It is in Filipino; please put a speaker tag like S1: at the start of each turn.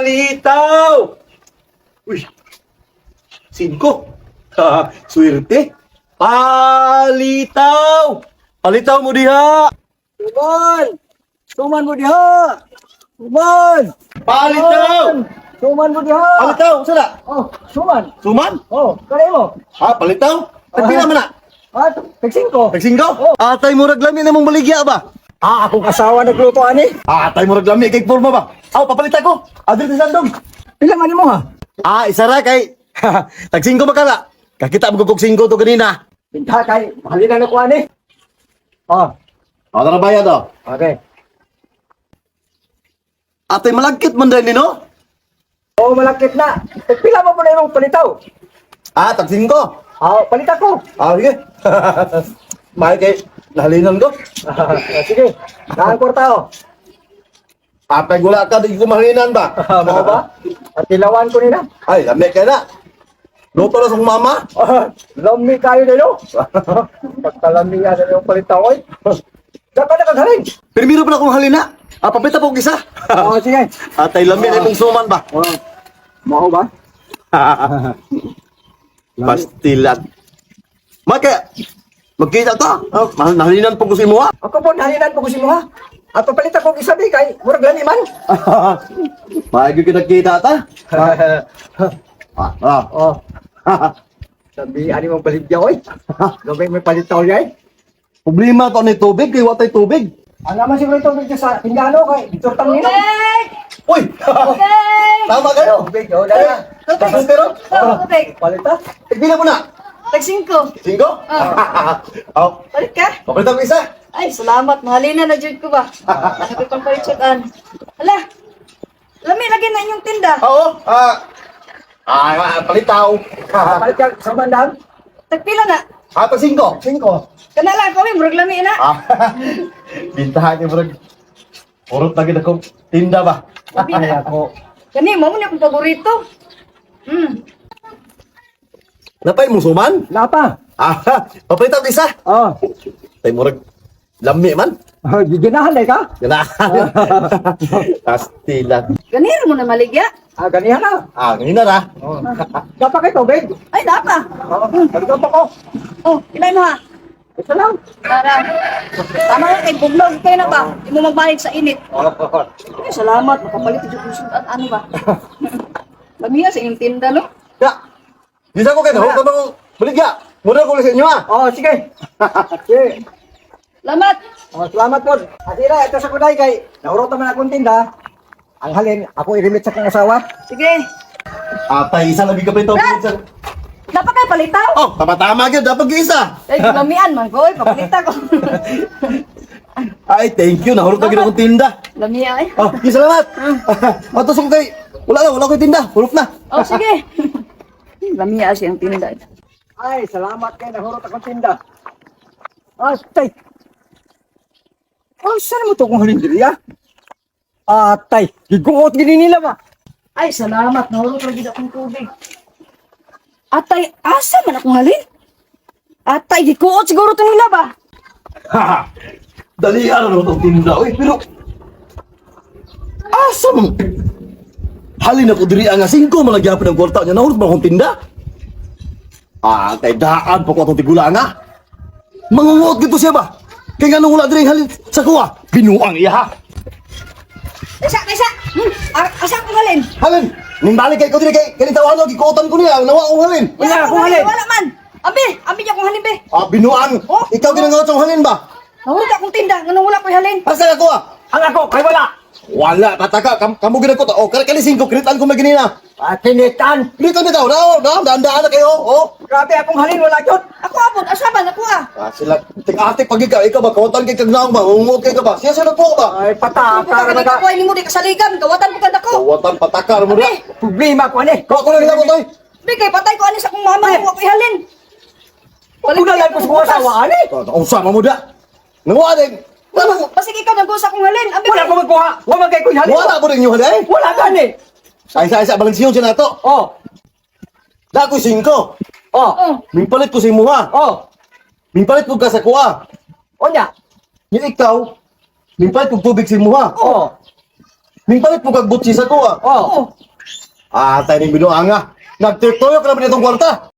S1: Palitaw! Uy, 5. Swerte. Palitaw! Palitaw mo diha!
S2: Suman! Suman mo diha! Suman!
S1: Palitaw!
S2: Suman mo diha!
S1: Palitaw, sala?
S2: Oh, suman!
S1: Suman?
S2: Oh, kaya mo!
S1: Palitaw? Tagpila man na?
S2: Tagsin ko!
S1: Tagsinggaw? Atay mo raglami na mong baligya ba?
S2: Akong asawa nagluto ani.
S1: Atay mo raglami kay forma ba? Papalita ko. Adil sa sandong.
S2: Pila man mo ha?
S1: Isa ra kay tagsingko makala. Kakita mo kog 5 to kanina.
S2: Pinta kay mahalina na ko ani. Oh,
S1: Tara bayad oh.
S2: okay.
S1: Atay malagkit man din no?
S2: Oh, malakit na. Pila mo po na yung palitaw?
S1: Tagsingko.
S2: Palita ko.
S1: Sige. Mahal kay nahalinan ko.
S2: Sige, naan kwarta oh.
S1: Atay gula ka di ko mahalinan ba?
S2: Mga ba? At tilawan ko nila.
S1: Ay, lami ka na. Luto na sa mama.
S2: Lami kayo nilo. Pagkalami yan na yung palitaw oy. Dapat na kaghalin.
S1: Primero pa na kong halina. Papita po isa.
S2: Sige.
S1: Atay lami na mong suman ba?
S2: Mau ba?
S1: Pastilat. Maka, magkita ta. Nahalinan po ko si mo ha.
S2: Ako po, nahalinan po ko si mo ha. At papalita ko isabi kay murag lani man.
S1: Maayos kita ta.
S2: Oh. Sabi ani mong baligya oy. Gabay may palitaw yay.
S1: Problema to ni tubig, kay watay tubig.
S2: Ano naman siguro ito dito sa Pingano kay Dr. Tangino.
S1: Uy! Tama kayo.
S2: Tubig, oh, dala.
S1: Tapos pero,
S3: Tubig.
S2: Palita.
S1: tigbilan mo na.
S3: Tag-5.
S1: 5? Oh,
S3: Balik ka?
S1: papalitan ko isa.
S3: Ay, salamat. Mahalina na jud ko ba? Sabi pang palitsutan. Hala. Lami, lagi na inyong tinda.
S1: Oo, palitaw.
S2: Palita sa bandang.
S3: Tagpila na.
S1: Pag 5.
S2: 5.
S3: Kana lang kami, murag lami na.
S1: Bintahan niyo, bro. Purot lagi na kong tinda ba?
S2: Ay ako.
S3: Kani, mo ni akong paborito.
S1: Napay mo suman?
S2: Lapa.
S1: Papalitan ko isa.
S2: Oh.
S1: Tay murag lami man.
S2: Giginahan day ka?
S1: Ganahan. Pastilan.
S3: Ganiro mo na maligya.
S2: Ganihan na.
S1: Ganina ra.
S2: Dapat kay tubig.
S3: Ay, dapa.
S2: Dagdag pa ko.
S3: Oh, ilay mo ha.
S2: Ito lang.
S3: Para. Tama nga kay buglog kayo na ba? Di mo magbayad sa init. Ay, salamat. Makapalit yung susudan. Ano ba? Lamiya sa inyong tinda, no?
S1: Ya. Bisa ko kayo. Huwag ka bang baligya. Muna ko sa inyo ha.
S2: Oh, sige. Sige.
S3: Salamat.
S2: Oh, salamat po. Asira, ito sa kuday kay naurot naman akong tinda. Ang halin, ako i-remit sa kong asawa.
S3: Sige.
S1: Atay, isa lagi ka pa ito.
S3: Dapat kayo palitaw.
S1: Oh, tama-tama ka. Dapat ka isa.
S3: Ay, lamian man ko. Ay, papalita ko.
S1: Ay, thank you. Nahulog lagi na akong tinda.
S3: Lamia ay.
S1: Oh, salamat. Matusok kay. Wala ko yung tinda. Hulog na.
S3: Oh, sige. Lamia siyang tinda.
S2: Ay, salamat kay nahurot akong tinda. Atay. Oh, saan mo ito kung halin diri, ha? Atay, giguot gini nila ba?
S3: Ay, salamat. Nahulog lagi akong tubig. Atay, asa man akong halin? Atay, gikuot siguro ito nila ba?
S1: Dali ano itong tinda. Uy, pero. Asa mo? Halin ako diri ang 5 malagyapin ng kwarta niya. Nahulog ba akong tinda? Kay daan pa ko itong tigula nga. Mangungot gito siya ba? Kaya nga nung wala diri halin sa kuha. Binuang iya ha.
S3: Kaysa! Asa akong halin?
S1: Halin! Ning balik kay ko diri kay kinitawhan ko gikuotan ko niya. Nawa akong halin.
S2: Wala akong halin.
S3: Wala man. Abi niya akong halin be.
S1: Binuang.
S3: Oh.
S1: Ikaw ginangaw sa halin ba?
S3: Nahulog akong tinda. Ganun wala ko halin.
S1: Asa ako
S2: Ang ako, kay wala.
S1: Wala, tataka. Kamu ginako ta. Kalisin ko. Kinitan ko maginina.
S2: Kinitan.
S1: Dito na daw. Daan-daan na kayo.
S2: Grabe akong halin, wala yun.
S3: Ako abot. Asa ba? Naku ah.
S1: Sila, tik-atik pag ikaw ba? Kawatan kay kagnaong ba? Ungot kay ka ba? Siya sila po ba?
S2: Ay, pataka
S3: Ka
S2: na
S3: ko ni mo di kasaligan. Gawatan ko kada ko.
S1: Kawatan, patakar mo na.
S2: Problema ko, ani.
S1: Kawa ko na nila mo tayo.
S3: Bigay patay ko ani sa akong mama. Ako ko'y halin.
S2: Una lang ko sa asawa, ani.
S1: Ang sama mo da. Nanguha din.
S3: Basig ikaw nag sa akong halin. Abi
S2: Wala ko magkuha. Wala kay ko halin.
S1: Wala po rin yung haday.
S2: Wala ka, ani.
S1: Isa-isa, balansiyon siya na to.
S2: Oh,
S1: Dako 5.
S2: oh,
S3: Oh.
S1: Mimpalit ko si Muha.
S2: oh.
S1: Mimpalit ko ka sa kuha.
S2: O niya.
S1: Yung ikaw, mimpalit ko tubig si Muha.
S2: Oh.
S1: Ning palit mo kag butsi sa ko ah.
S2: Oh.
S3: Oo.
S1: Atay ning binuang nga. Nagtitoyo ka naman itong kwarta.